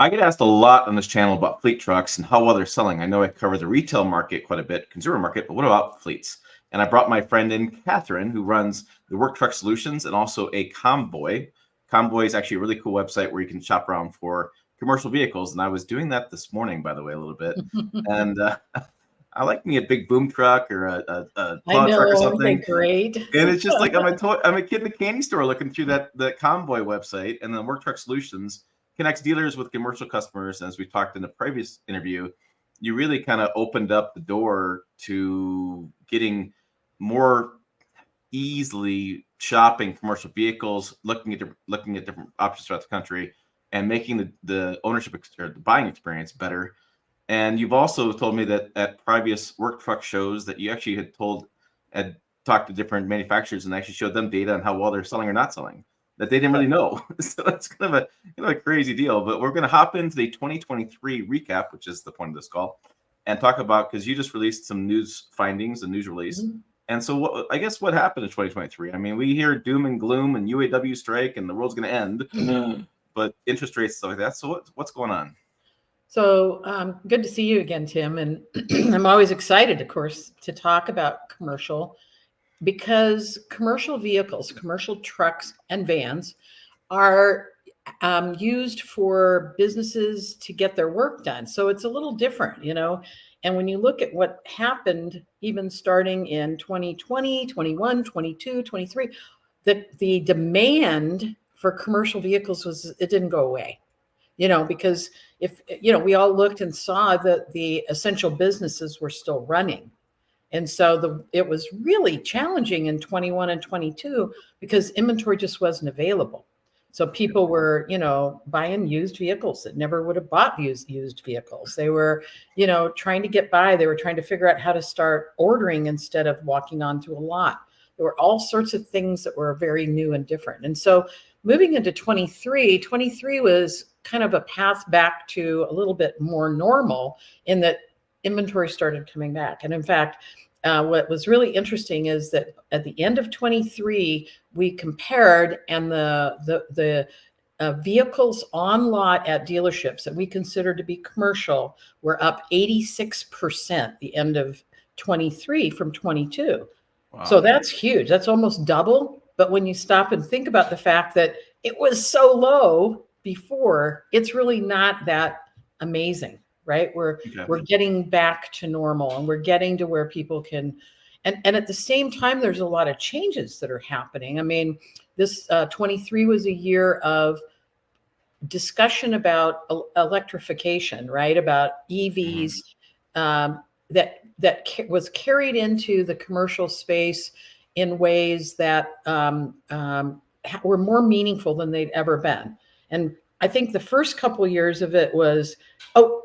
I get asked a lot on this channel about fleet trucks and how well they're selling. I know I cover the retail market quite a bit, consumer market, but what about fleets? And I brought my friend in, Kathryn, who runs the Work Truck Solutions and also a Convoy. Convoy is actually a really cool website where you can shop around for commercial vehicles. And I was doing that this morning, by the way, a little bit. And I like me a big boom truck or a plow truck or something. Great. And it's just like I'm a kid in the candy store looking through the Convoy website, and then Work Truck Solutions connects dealers with commercial customers. As we talked in the previous interview, you really kind of opened up the door to getting more easily shopping commercial vehicles, looking at different options throughout the country, and making the ownership or the buying experience better. And you've also told me that at previous work truck shows that you actually had talked to different manufacturers and actually showed them data on how well they're selling or not selling that they didn't really know. So that's kind of a crazy deal. But we're going to hop into the 2023 recap, which is the point of this call, and talk about, because you just released some news findings, a news release. Mm-hmm. And so what happened in 2023? I mean, we hear doom and gloom and UAW strike and the world's going to end, mm-hmm. but interest rates, stuff like that. So what's going on? So good to see you again, Tim. And I'm always excited, of course, to talk about commercial, because commercial vehicles, commercial trucks and vans are used for businesses to get their work done. So it's a little different, And when you look at what happened, even starting in 2020, 21, 22, 23, the demand for commercial vehicles it didn't go away. Because if, we all looked and saw that the essential businesses were still running. And so it was really challenging in 21 and 22 because inventory just wasn't available. So people were, buying used vehicles that never would have bought used vehicles. They were, trying to get by. They were trying to figure out how to start ordering instead of walking onto a lot. There were all sorts of things that were very new and different. And so moving into 23 was kind of a path back to a little bit more normal in that inventory started coming back. And in fact, what was really interesting is that at the end of 23, we compared, and the vehicles on lot at dealerships that we consider to be commercial were up 86% the end of 23 from 22. Wow. So that's huge. That's almost double. But when you stop and think about the fact that it was so low before, it's really not that amazing. Right? We're getting back to normal, and we're getting to where people can, and at the same time, there's a lot of changes that are happening. I mean, this 23 was a year of discussion about electrification, right? About EVs, that was carried into the commercial space in ways that were more meaningful than they'd ever been. And I think the first couple of years of it was,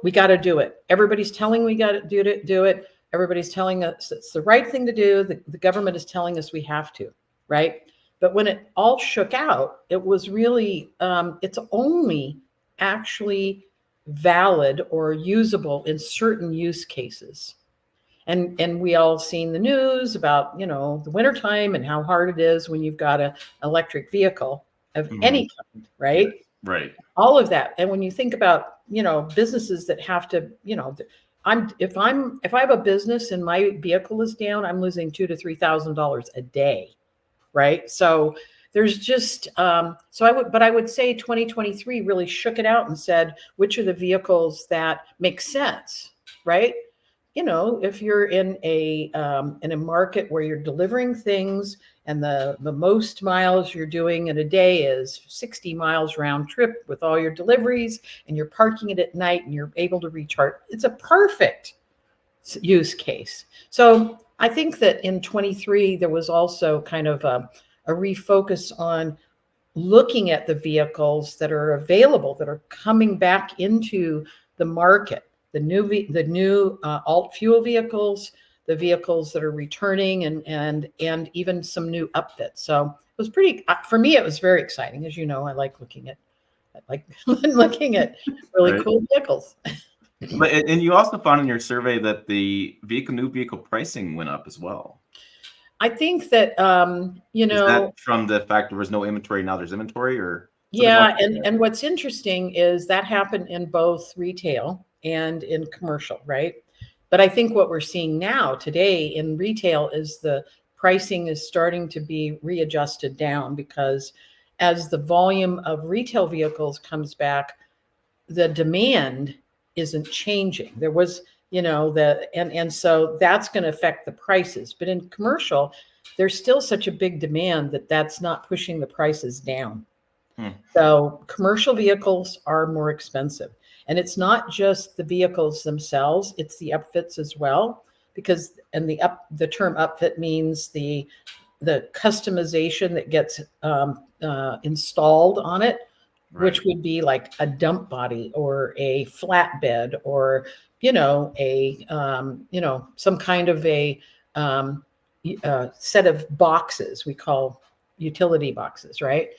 we got to do it. Everybody's telling we got to do it. Everybody's telling us it's the right thing to do. The government is telling us we have to, right? But when it all shook out, it was really, it's only actually valid or usable in certain use cases. And we all seen the news about, the wintertime and how hard it is when you've got an electric vehicle of any kind, right? Right. All of that. And when you think about, businesses that have to, if I have a business and my vehicle is down, I'm losing $2,000 to $3,000 a day. Right. So there's just, I would say 2023 really shook it out and said, which are the vehicles that make sense, right? If you're in a market where you're delivering things and the most miles you're doing in a day is 60 miles round trip with all your deliveries, and you're parking it at night and you're able to recharge, it's a perfect use case. So I think that in 23, there was also kind of a refocus on looking at the vehicles that are available, that are coming back into the market. The new alt fuel vehicles, the vehicles that are returning, and even some new upfits. So it was for me, it was very exciting. As you know, I like looking at really cool vehicles. And you also found in your survey that the new vehicle pricing went up as well. I think that, Is that from the fact there was no inventory, now there's inventory, or? Yeah, and what's interesting is that happened in both retail and in commercial, right? But I think what we're seeing now today in retail is the pricing is starting to be readjusted down because as the volume of retail vehicles comes back, the demand isn't changing. There was, and so that's going to affect the prices. But in commercial, there's still such a big demand that that's not pushing the prices down. So commercial vehicles are more expensive. And it's not just the vehicles themselves, it's the upfits as well. Because the term upfit means the customization that gets installed on it, which would be like a dump body or a flatbed or some kind of a set of boxes we call utility boxes, right?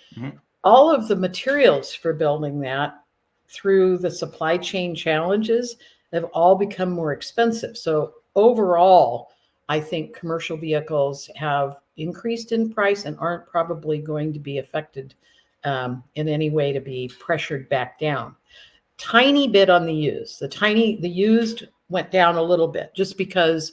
All of the materials for building that through the supply chain challenges have all become more expensive. So overall, I think commercial vehicles have increased in price and aren't probably going to be affected in any way to be pressured back down. Tiny bit on the used. The used went down a little bit just because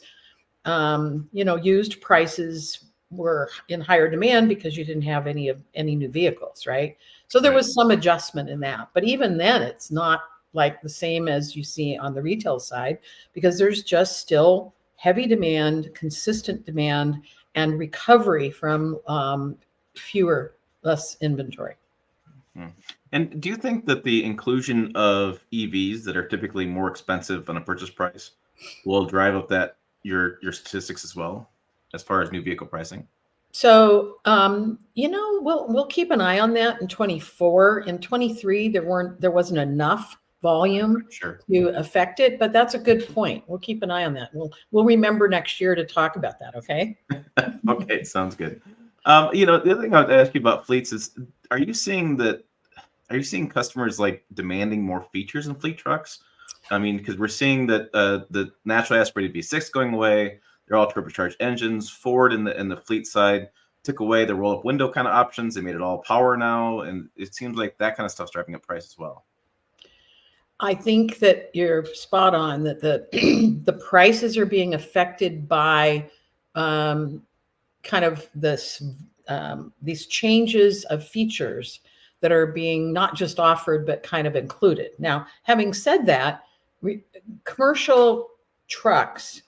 used prices were in higher demand because you didn't have any new vehicles, right? So there was some adjustment in that. But even then, it's not like the same as you see on the retail side because there's just still heavy demand, consistent demand, and recovery from less inventory. And do you think that the inclusion of EVs that are typically more expensive on a purchase price will drive up your statistics as well, as far as new vehicle pricing? So, we'll keep an eye on that in 24. In 23, there wasn't enough volume to affect it, but that's a good point. We'll keep an eye on that. We'll remember next year to talk about that. Okay. Okay, sounds good. The other thing I would ask you about fleets is, are you seeing customers like demanding more features in fleet trucks? I mean, because we're seeing that the naturally aspirated V6 going away. They're all turbocharged engines. Ford in the fleet side took away the roll-up window kind of options. They made it all power now, and it seems like that kind of stuff's driving up price as well. I think that you're spot on that the prices are being affected by kind of these changes of features that are being not just offered but kind of included. Now, having said that, commercial trucks,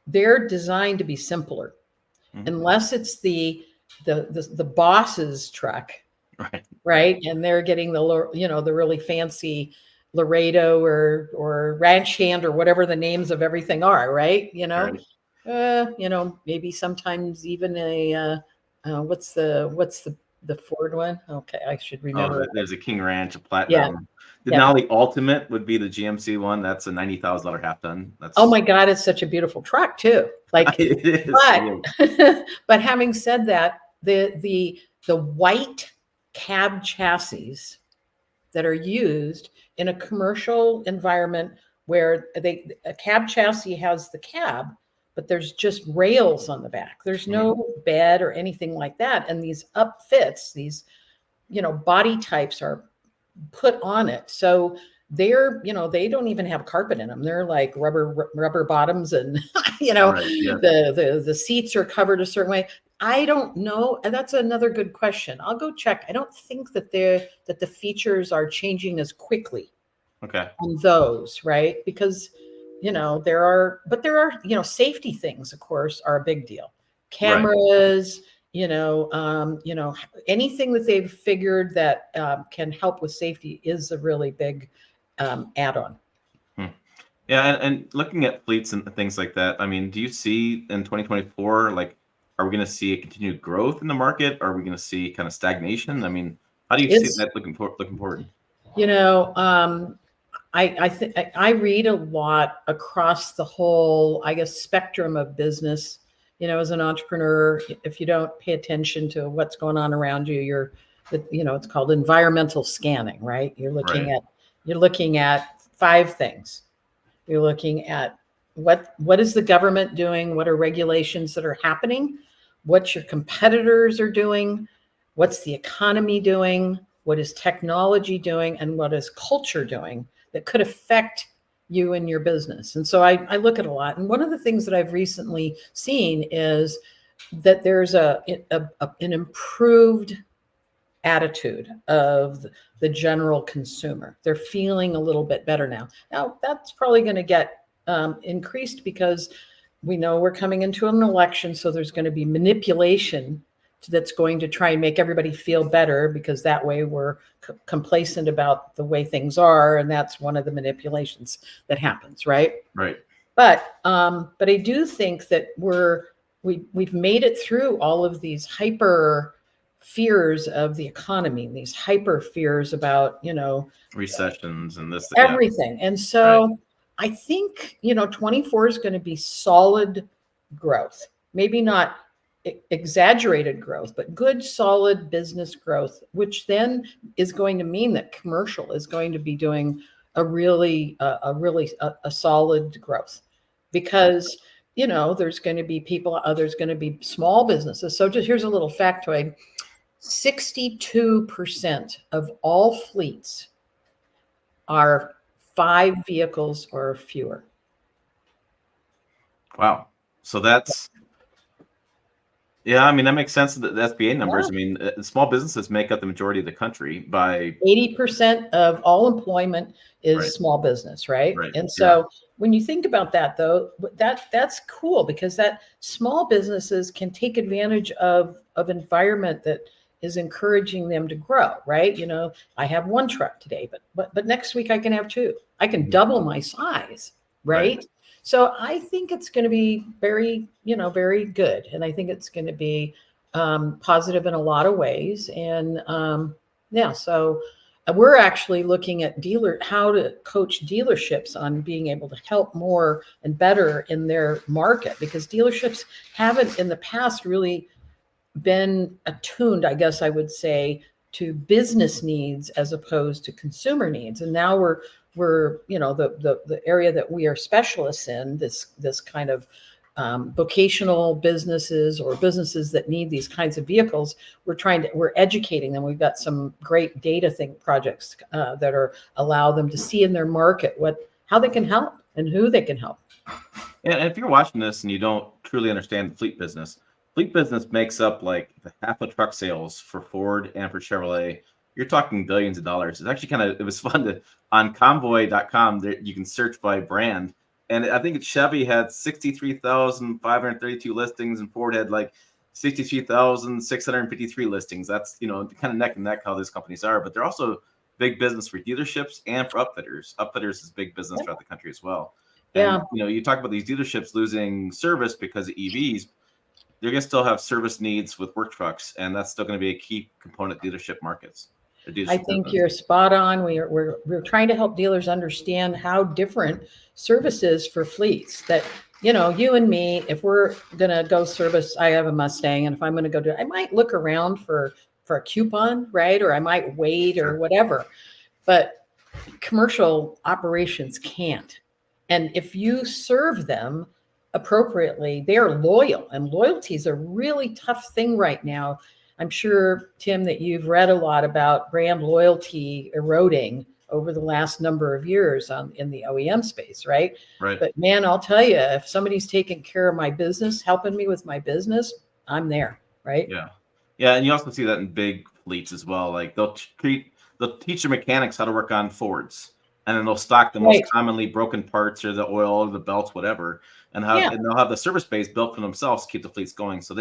they're designed to be simpler, unless it's the boss's truck, right? And they're getting the really fancy Laredo or Ranch Hand or whatever the names of everything are, right? Maybe sometimes even a what's the Ford one? Okay, I should remember. There's a King Ranch, a Platinum. Now the Ultimate would be the GMC one. That's a $90,000 half ton. Oh my God, it's such a beautiful truck too. Like, it is. But having said that, the white cab chassis that are used in a commercial environment where a cab chassis has the cab, but there's just rails on the back. There's no bed or anything like that. And these upfits, these, body types are put on it. So they don't even have carpet in them. They're like rubber bottoms and, the seats are covered a certain way. I don't know. And that's another good question. I'll go check. I don't think that the features are changing as quickly. Okay. On those, right? Because, there are safety things, of course, are a big deal. Cameras, anything that they've figured that can help with safety is a really big add-on. Yeah, and looking at fleets and things like that, I mean, do you see in 2024, like, are we going to see a continued growth in the market? Are we going to see kind of stagnation? I mean, how do you see that looking forward? I read a lot across the whole, I guess, spectrum of business. As an entrepreneur, if you don't pay attention to what's going on around you, it's called environmental scanning, right? You're looking at 5 things. You're looking at what is the government doing? What are regulations that are happening? What your competitors are doing? What's the economy doing? what is technology doing, and what is culture doing that could affect you and your business. And so I look at a lot. And one of the things that I've recently seen is that there's an improved attitude of the general consumer. They're feeling a little bit better now. Now, that's probably going to get increased because we know we're coming into an election. So there's going to be manipulation that's going to try and make everybody feel better, because that way we're complacent about the way things are. And that's one of the manipulations that happens, right? Right. But I do think that we've made it through all of these hyper fears of the economy, these hyper fears about, Recessions and this, everything. And so I think, 24 is going to be solid growth, maybe not exaggerated growth, but good, solid business growth, which then is going to mean that commercial is going to be doing a really solid growth, because, there's going to be people, there's going to be small businesses. So just here's a little factoid. 62% of all fleets are 5 vehicles or fewer. Wow. So that's, yeah, I mean, that makes sense. The SBA numbers. Yeah. I mean, small businesses make up the majority of the country by 80% of all employment is Right. small business, right? Right. And so when you think about that, though, that's cool, because that small businesses can take advantage of environment that is encouraging them to grow, right? I have 1 truck today, but next week I can have 2. I can double my size, right? So I think it's going to be very, very good. And I think it's going to be positive in a lot of ways. And so we're actually looking at how to coach dealerships on being able to help more and better in their market, because dealerships haven't in the past really been attuned, I guess I would say, to business needs as opposed to consumer needs. And now we're the area that we are specialists in, this kind of vocational businesses or businesses that need these kinds of vehicles. We're educating them. We've got some great data projects that allow them to see in their market how they can help and who they can help. And if you're watching this and you don't truly understand the fleet business makes up like half of truck sales for Ford and for Chevrolet. You're talking billions of dollars. It's actually it was fun on convoy.com, you can search by brand. And I think Chevy had 63,532 listings and Ford had like 63,653 listings. That's, kind of neck and neck how these companies are, but they're also big business for dealerships and for upfitters. Upfitters is big business throughout the country as well. And, you talk about these dealerships losing service because of EVs. They're going to still have service needs with work trucks, and that's still going to be a key component of dealership markets. I think you're spot on. We're trying to help dealers understand how different service is for fleets. That, you and me, if we're going to go service, I have a Mustang, and if I'm going to go I might look around for a coupon, right? Or I might wait or whatever. But commercial operations can't. And if you serve them appropriately, they are loyal, and loyalty is a really tough thing right now. I'm sure, Tim, that you've read a lot about brand loyalty eroding over the last number of years in the OEM space, right? Right. But man, I'll tell you, if somebody's taking care of my business, helping me with my business, I'm there, right? Yeah. Yeah, and you also see that in big fleets as well. Like they'll teach their mechanics how to work on Fords, and then they'll stock the most commonly broken parts or the oil or the belts, whatever, and they'll have the service base built for themselves to keep the fleets going. So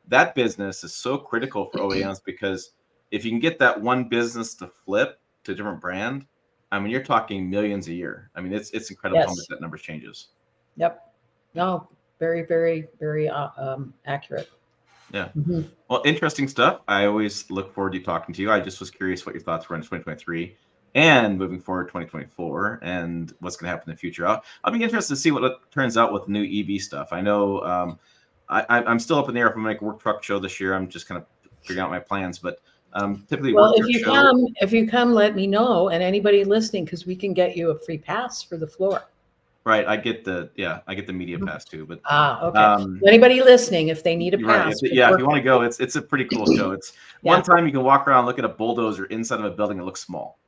that business is so critical for OEMs, because if you can get that one business to flip to a different brand, I mean, you're talking millions a year. I mean, it's incredible how much that number changes. Yep. No, very, very, very accurate. Yeah. Mm-hmm. Well, interesting stuff. I always look forward to talking to you. I just was curious what your thoughts were in 2023 and moving forward 2024 and what's going to happen in the future. I'll be interested to see what turns out with new EV stuff. I know I'm still up in the air if I'm going to make a work truck show this year. I'm just kind of figuring out my plans, but typically, well, if you come, let me know, and anybody listening, because we can get you a free pass for the floor. Right. I get the media pass too, but Okay. Anybody listening, if they need a you're right. pass, If you want to go, it's a pretty cool show. It's Yeah. one time you can walk around, look at a bulldozer inside of a building that looks small.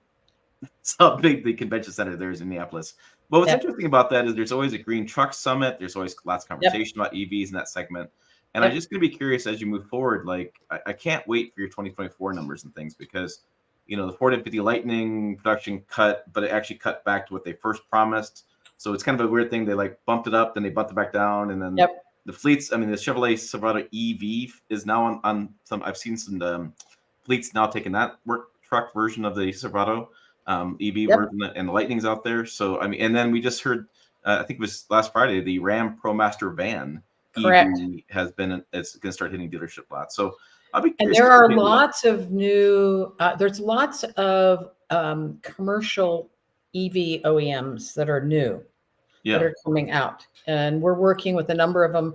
That's how big the convention center there is in Minneapolis. But what's interesting about that is there's always a green truck summit. There's always lots of conversation about EVs in that segment. And I'm just going to be curious as you move forward. Like, I can't wait for your 2024 numbers and things because, you know, the Ford F-50 Lightning production cut, but it actually cut back to what they first promised. So it's kind of a weird thing. They like bumped it up, then they bumped it back down, and then the fleets. I mean, the Chevrolet Silverado EV is now on some. I've seen some fleets now taking that work truck version of the Silverado EV version, and the Lightning's out there. So I mean, and then we just heard, I think it was last Friday, the Ram ProMaster van EV has been. It's going to start hitting dealership lots. So I'll be curious. And there are lots of new. There's lots of commercial EV OEMs that are new. That are coming out, and we're working with a number of them.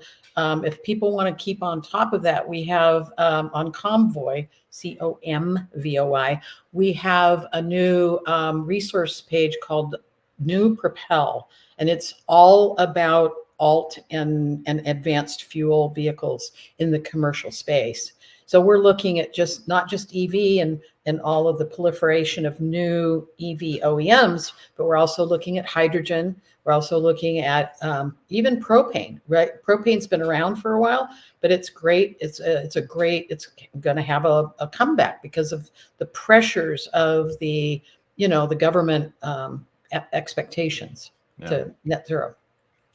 If people want to keep on top of that, we have on Convoy, COMVOI, we have a new resource page called New Propel, and it's all about alt and advanced fuel vehicles in the commercial space. So we're looking at not just EV and all of the proliferation of new EV OEMs, but we're also looking at hydrogen. We're also looking at even propane, right? Propane's been around for a while, but it's great. It's going to have a comeback because of the pressures of the government expectations to net zero.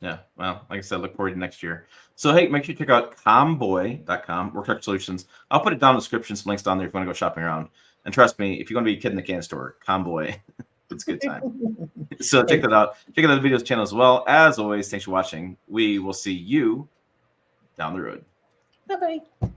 Yeah, well, like I said, look forward to next year. So, hey, make sure you check out comboy.com, Work Truck Solutions. I'll put it down in the description, some links down there if you want to go shopping around. And trust me, if you're going to be a kid in the can store, Comboy, it's a good time. So check that out. Check out the videos channel as well. As always, thanks for watching. We will see you down the road. Bye-bye.